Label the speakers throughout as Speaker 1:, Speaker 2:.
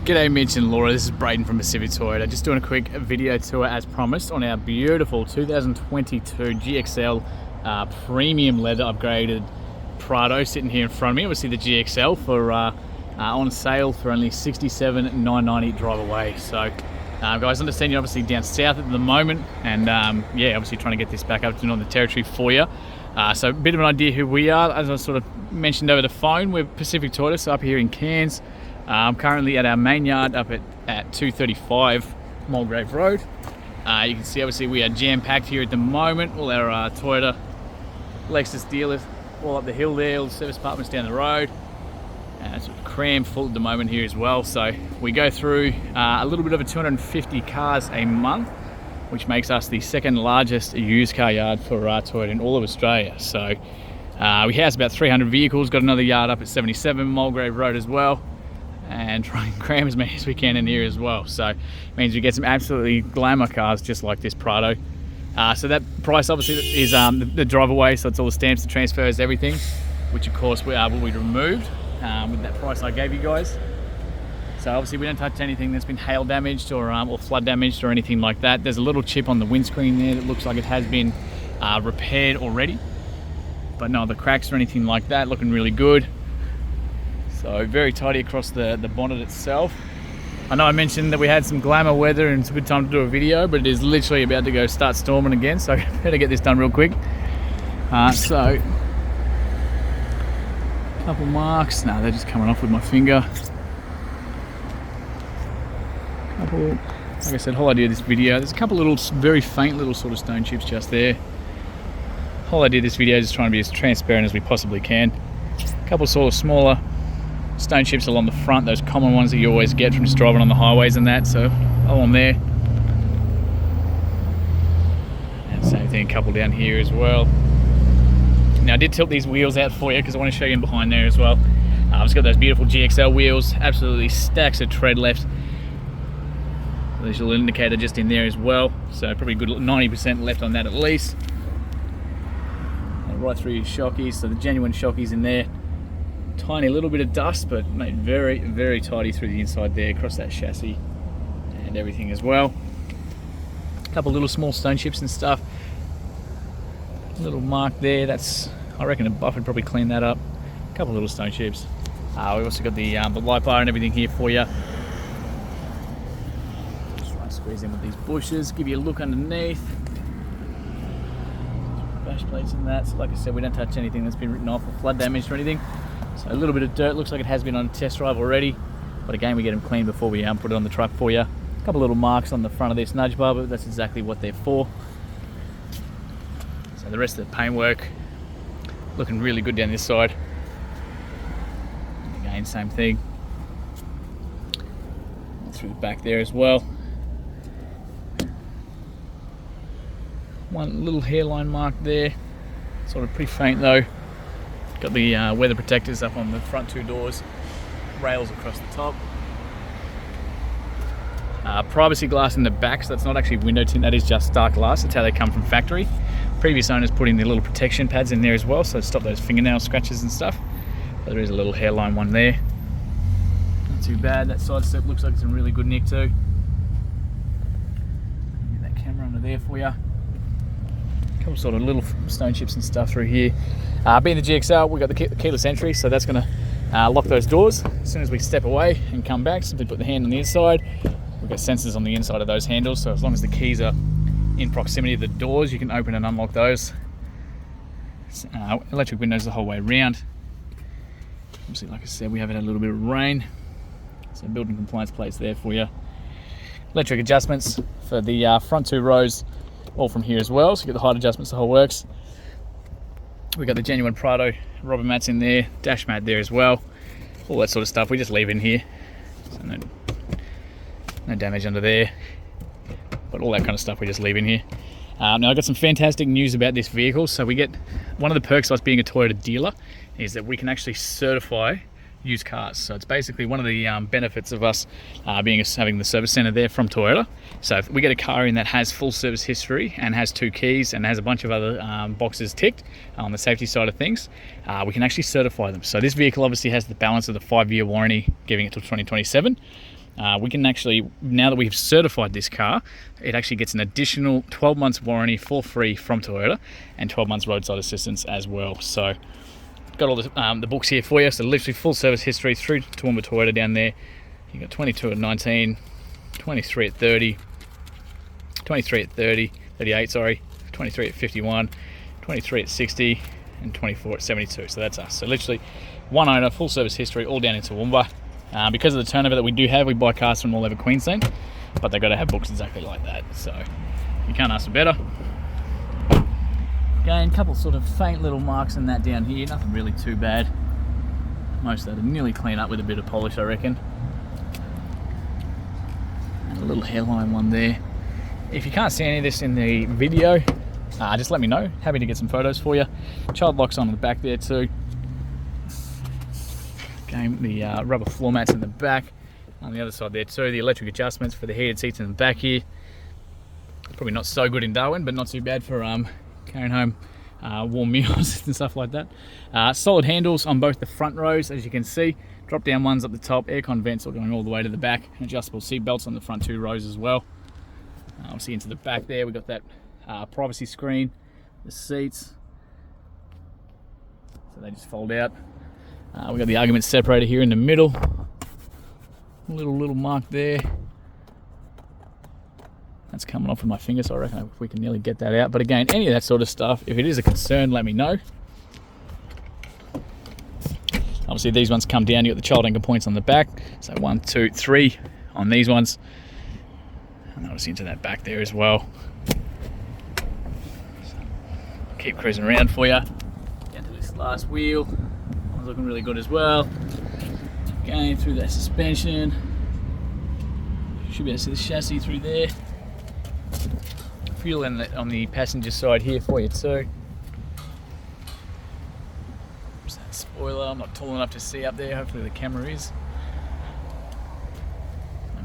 Speaker 1: G'day Mitch and Laura, this is Braden from Pacific Toyota. Just doing a quick video tour as promised on our beautiful 2022 GXL premium leather upgraded Prado sitting here in front of me. Obviously the GXL for on sale for only $67,990 drive away. So guys, I understand you're obviously down south at the moment and yeah, obviously trying to get this back up to Northern Territory for you. So a bit of an idea who we are. As I sort of mentioned over the phone, we're Pacific Toyota, so up here in Cairns. I'm currently at our main yard up at 235 Mulgrave Road. You can see obviously we are jam-packed here at the moment. All our Toyota Lexus dealers all up the hill there, all the service apartments down the road. It's crammed full at the moment here as well. So we go through a little bit over 250 cars a month, which makes us the second largest used car yard for Toyota in all of Australia. So we house about 300 vehicles, got another yard up at 77 Mulgrave Road as well, and try and cram as many as we can in here as well. So it means we get some absolutely glamour cars just like this Prado. So that price obviously is the drive away, so it's all the stamps, the transfers, everything, which of course will be removed with that price I gave you guys. So obviously we don't touch anything that's been hail damaged or flood damaged or anything like that. There's a little chip on the windscreen there that looks like it has been repaired already, but no other cracks or anything like that. Looking really good. So very tidy across the bonnet itself. I know I mentioned that we had some glamour weather and it's a good time to do a video, but it is literally about to start storming again, so I better get this done real quick. So, couple marks. No, they're just coming off with my finger. Like I said, whole idea of this video, there's a couple little, very faint little sort of stone chips just there. Whole idea of this video is just trying to be as transparent as we possibly can. A couple sort of smaller stone chips along the front, those common ones that you always get from just driving on the highways and that, so along there. And same thing, a couple down here as well. Now I did tilt these wheels out for you because I want to show you in behind there as well. It's got those beautiful GXL wheels, absolutely stacks of tread left. There's a little indicator just in there as well, so probably a good 90% left on that at least. And right through your shockies, so the genuine shockies in there. Tiny little bit of dust, but made very, very tidy through the inside there, across that chassis and everything as well. A couple little small stone chips and stuff. A little mark there, that's, I reckon a buff would probably clean that up. A couple little stone chips. We've also got the light bar and everything here for you. Just try and squeeze in with these bushes, give you a look underneath. Bash plates and that, so like I said, we don't touch anything that's been written off or flood damage or anything. So a little bit of dirt, looks like it has been on a test drive already, but again we get them clean before we put it on the truck for you. A couple little marks on the front of this nudge bar, but that's exactly what they're for. So the rest of the paintwork looking really good down this side. Again, same thing. Through the back there as well. One little hairline mark there, sort of pretty faint though. Got the weather protectors up on the front two doors, rails across the top. Privacy glass in the back, so that's not actually window tint, that is just dark glass. That's how they come from factory. Previous owners put in the little protection pads in there as well, so stop those fingernail scratches and stuff. But there is a little hairline one there. Not too bad. That side step looks like it's in really good nick too. Get that camera under there for you. Couple sort of little stone chips and stuff through here. Being the GXL, we've got the keyless entry, so that's going to lock those doors. As soon as we step away and come back, simply put the hand on the inside. We've got sensors on the inside of those handles, so as long as the keys are in proximity to the doors, you can open and unlock those. Electric windows the whole way around. Obviously, like I said, we have had a little bit of rain, so building compliance plates there for you. Electric adjustments for the front two rows, all from here as well, so you get the height adjustments, the whole works. We got the genuine Prado rubber mats in there, dash mat there as well, all that sort of stuff we just leave in here, so no damage under there, but all that kind of stuff we just leave in here. Now I've got some fantastic news about this vehicle. So we get, one of the perks of us being a Toyota dealer is that we can actually certify used cars. So it's basically one of the benefits of us having the service center there from Toyota. So if we get a car in that has full service history and has 2 keys and has a bunch of other boxes ticked on the safety side of things, we can actually certify them. So this vehicle obviously has the balance of the 5-year warranty, giving it till 2027. We can actually, now that we've certified this car, it actually gets an additional 12 months warranty for free from Toyota and 12 months roadside assistance as well. So got all the books here for you. So literally full service history through Toowoomba Toyota down there. You got 22 at 19, 23 at 30, 23 at 30, 38, sorry, 23 at 51, 23 at 60, and 24 at 72. So that's us. So literally one owner, full service history, all down in Toowoomba. Because of the turnover that we do have, we buy cars from all over Queensland, but they've got to have books exactly like that. So you can't ask for better. Again, a couple sort of faint little marks in that down here, nothing really too bad. Most of that are nearly clean up with a bit of polish, I reckon. And a little hairline one there. If you can't see any of this in the video, just let me know. Happy to get some photos for you. Child locks on the back there too. Again, the rubber floor mats in the back. On the other side there too, the electric adjustments for the heated seats in the back here. Probably not so good in Darwin, but not too bad for carrying home warm meals and stuff like that. Solid handles on both the front rows, as you can see. Drop down ones up the top, aircon vents all going all the way to the back, and adjustable seat belts on the front 2 rows as well. Obviously into the back there, we've got that privacy screen, the seats, so they just fold out. We've got the argument separator here in the middle, little mark there. That's coming off with my finger, so I reckon if we can nearly get that out. But again, any of that sort of stuff, if it is a concern, let me know. Obviously these ones come down, you got the child anchor points on the back, so 1, 2, 3 on these ones. And obviously into that back there as well. So keep cruising around for you. Down to this last wheel. One's looking really good as well. Going through that suspension. Should be able to see the chassis through there. Fuel on the passenger side here for you too. There's that spoiler. I'm not tall enough to see up there. Hopefully the camera is.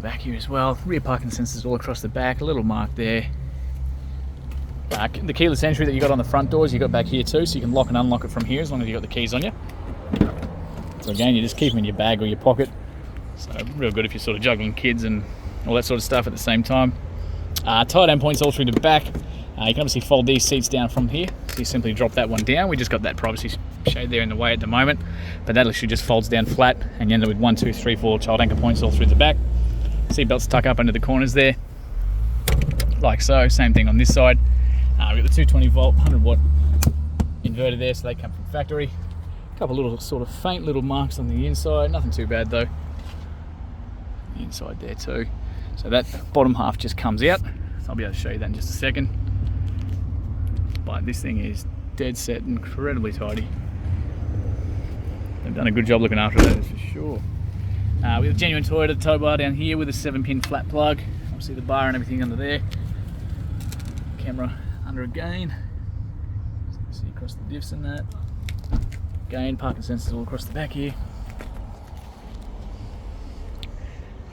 Speaker 1: Back here as well, rear parking sensors all across the back, a little mark there. The keyless entry that you got on the front doors, you got back here too, so you can lock and unlock it from here as long as you got the keys on you. So again, you just keep them in your bag or your pocket. So real good if you're sort of juggling kids and all that sort of stuff at the same time. Tie down points all through the back. You can obviously fold these seats down from here, so you simply drop that one down. We just got that privacy shade there in the way at the moment, but that literally just folds down flat, and you end up with 1, 2, 3, 4 child anchor points all through the back. Seat belts tuck up under the corners there, like so. Same thing on this side. We've got the 220 volt, 100 watt inverter there, so they come from factory. A couple little sort of faint little marks on the inside, nothing too bad though. The inside there too. So that bottom half just comes out. So I'll be able to show you that in just a second. But this thing is dead set, incredibly tidy. They've done a good job looking after that for sure. We have a genuine Toyota tow bar down here with a 7-pin flat plug. Obviously the bar and everything under there. Camera under again. So you can see across the diffs and that. Again, parking sensors all across the back here.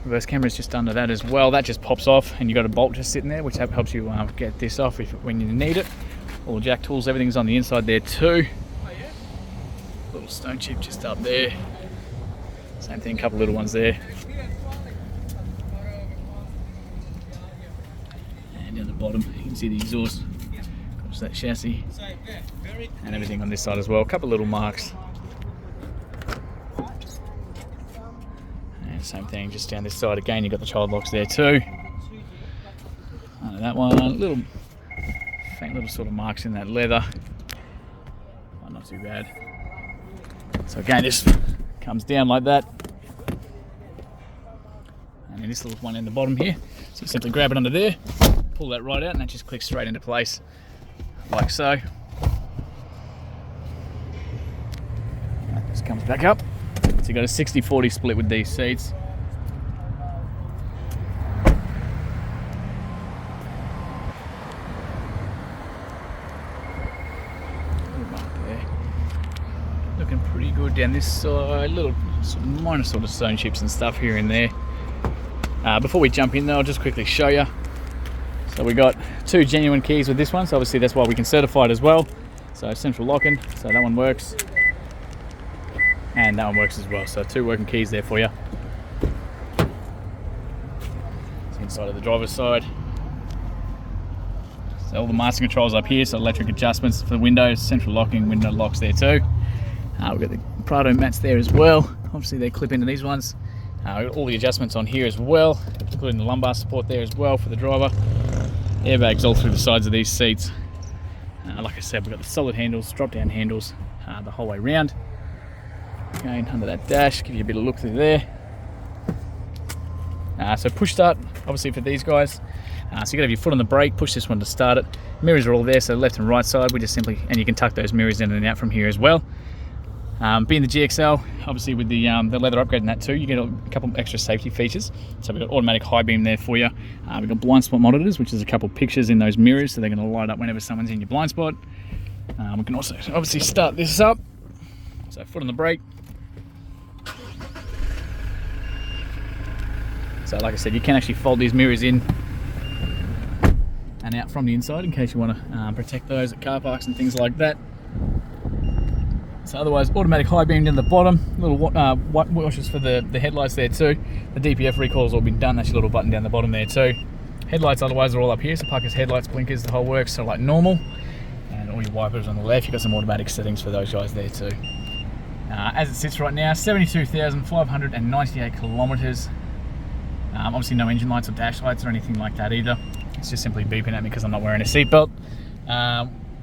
Speaker 1: Reverse camera is just under that as well. That just pops off, and you've got a bolt just sitting there, which helps you get this off when you need it. All the jack tools, everything's on the inside there too. Little stone chip just up there. Same thing, a couple little ones there. And down the bottom, you can see the exhaust. Across that chassis. And everything on this side as well. A couple little marks. And same thing, just down this side again, you've got the child locks there too. Under that one, little faint little sort of marks in that leather. Oh, not too bad. So again, this comes down like that, and then this little one in the bottom here, so you simply grab it under there, pull that right out, and that just clicks straight into place like so. That just comes back up. So you've got a 60-40 split with these seats. Looking pretty good down this side, little minor sort of stone chips and stuff here and there. Before we jump in though, I'll just quickly show you. So we got 2 genuine keys with this one, so obviously that's why we can certify it as well. So central locking, so that one works. And that one works as well, so 2 working keys there for you. inside of the driver's side. So all the master controls up here, so electric adjustments for the windows, central locking, window locks there too. We've got the Prado mats there as well. Obviously they clip into these ones. We've got all the adjustments on here as well, including the lumbar support there as well for the driver. Airbags all through the sides of these seats. Like I said, we've got the solid handles, drop down handles the whole way round. Going under that dash, give you a bit of look through there. So push start, obviously for these guys. So you got to have your foot on the brake, push this one to start it. Mirrors are all there, so left and right side, we just simply, and you can tuck those mirrors in and out from here as well. Being the GXL, obviously with the leather upgrade and that too, you get a couple extra safety features. So we've got automatic high beam there for you. We've got blind spot monitors, which is a couple of pictures in those mirrors, so they're going to light up whenever someone's in your blind spot. We can also obviously start this up. So foot on the brake. So like I said, you can actually fold these mirrors in and out from the inside in case you want to protect those at car parks and things like that. So otherwise, automatic high beam down the bottom, little white washers for the headlights there too. The DPF recall's all been done, that's your little button down the bottom there too. Headlights otherwise are all up here, so parkers, headlights, blinkers, the whole works, so like normal. And all your wipers on the left, you've got some automatic settings for those guys there too. As it sits right now, 72,598 kilometres. Obviously no engine lights or dash lights or anything like that either. It's just simply beeping at me because I'm not wearing a seatbelt.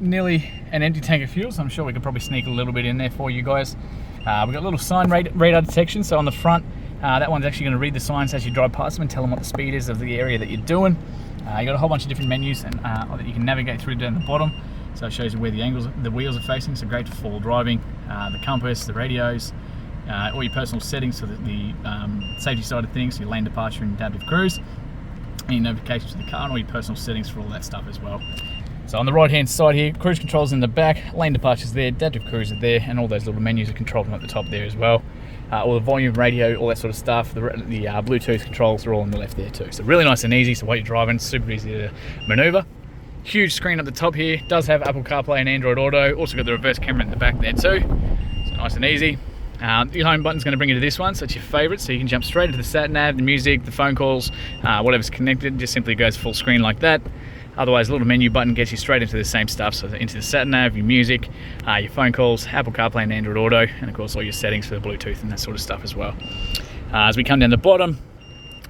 Speaker 1: Nearly an empty tank of fuel, so I'm sure we could probably sneak a little bit in there for you guys. We've got a little sign radar detection, so on the front, that one's actually going to read the signs as you drive past them and tell them what the speed is of the area that you're doing. You've got a whole bunch of different menus and that you can navigate through down the bottom. So it shows you where the wheels are facing, so great for driving. The compass, the radios, all your personal settings for the safety side of things, so your lane departure and adaptive cruise, any notifications to the car, and all your personal settings for all that stuff as well. So on the right hand side here, cruise controls in the back, lane departures there, adaptive cruise are there, and all those little menus are controlled from at the top there as well. All the volume, radio, all that sort of stuff. The Bluetooth controls are all on the left there too. So really nice and easy, so while you're driving, super easy to maneuver. Huge screen at the top here, does have Apple CarPlay and Android Auto, also got the reverse camera in the back there too. So nice and easy. Your home button's going to bring you to this one, so it's your favourite, so you can jump straight into the sat nav, the music, the phone calls, whatever's connected, just simply goes full screen like that. Otherwise, a little menu button gets you straight into the same stuff, so into the sat nav, your music, your phone calls, Apple CarPlay and Android Auto, and of course all your settings for the Bluetooth and that sort of stuff as well. As we come down the bottom,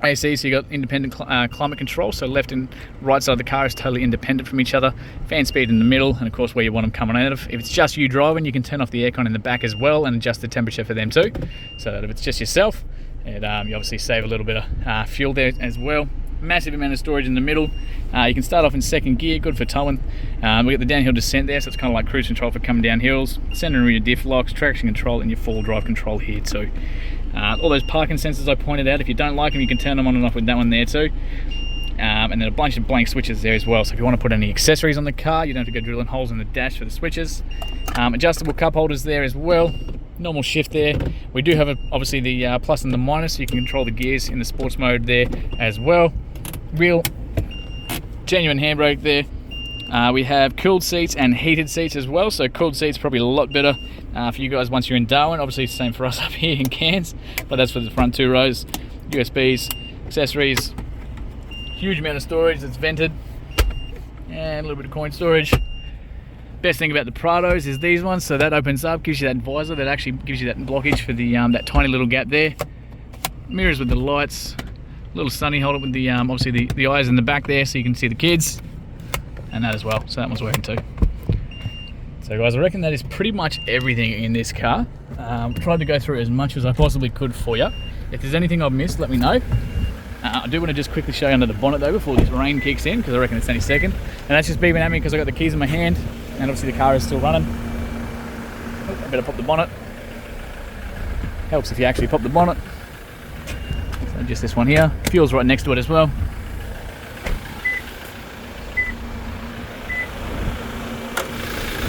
Speaker 1: AC, so you got independent climate control, so left and right side of the car is totally independent from each other. Fan speed in the middle, and of course where you want them coming out of. If it's just you driving, you can turn off the aircon in the back as well and adjust the temperature for them too, so that if it's just yourself, you obviously save a little bit of fuel there as well. Massive amount of storage in the middle. You can start off in second gear, good for towing. We got the downhill descent there, so it's kind of like cruise control for coming down hills. Center and rear diff locks, traction control, and your full drive control here too. All those parking sensors I pointed out, if you don't like them, you can turn them on and off with that one there too. And then a bunch of blank switches there as well, so if you want to put any accessories on the car, you don't have to go drilling holes in the dash for the switches. Adjustable cup holders there as well. Normal shift there. We do have obviously the plus and the minus, so you can control the gears in the sports mode there as well. Real genuine handbrake there. We have cooled seats and heated seats as well, so cooled seats probably a lot better for you guys once you're in Darwin. Obviously it's the same for us up here in Cairns, but that's for the front two rows. USBs, accessories, huge amount of storage that's vented, and a little bit of coin storage. Best thing about the Prados is these ones, so that opens up, gives you that visor, that actually gives you that blockage for the that tiny little gap there. Mirrors with the lights, little sunny holder with the obviously the eyes in the back there, so you can see the kids, and that as well, so that one's working too. So guys, I reckon that is pretty much everything in this car. Tried to go through as much as I possibly could for you. If there's anything I've missed, let me know. I do want to just quickly show you under the bonnet though before this rain kicks in, because I reckon it's any second. And that's just beeping at me because I got the keys in my hand, and obviously the car is still running. Oh, I better pop the bonnet. Helps if you actually pop the bonnet. So just this one here. Fuel's right next to it as well.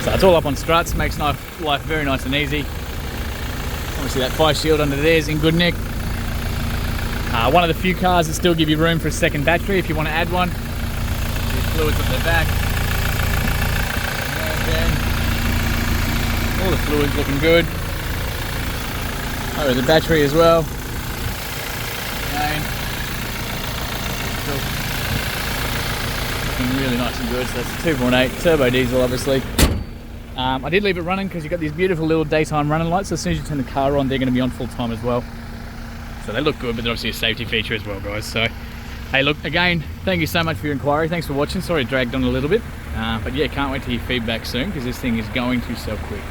Speaker 1: So it's all up on struts, makes life very nice and easy. Obviously that fire shield under there is in good nick. One of the few cars that still give you room for a second battery if you want to add one. There's fluids at the back. All the fluids looking good. Oh, the battery as well. Again. petrol. Looking really nice and good. So that's a 2.8 turbo diesel, obviously. I did leave it running because you've got these beautiful little daytime running lights. So as soon as you turn the car on, they're going to be on full time as well. So they look good, but they're obviously a safety feature as well, guys. So, hey, look, again, thank you so much for your inquiry. Thanks for watching. Sorry it dragged on a little bit. But yeah, can't wait to hear feedback soon because this thing is going to sell quick.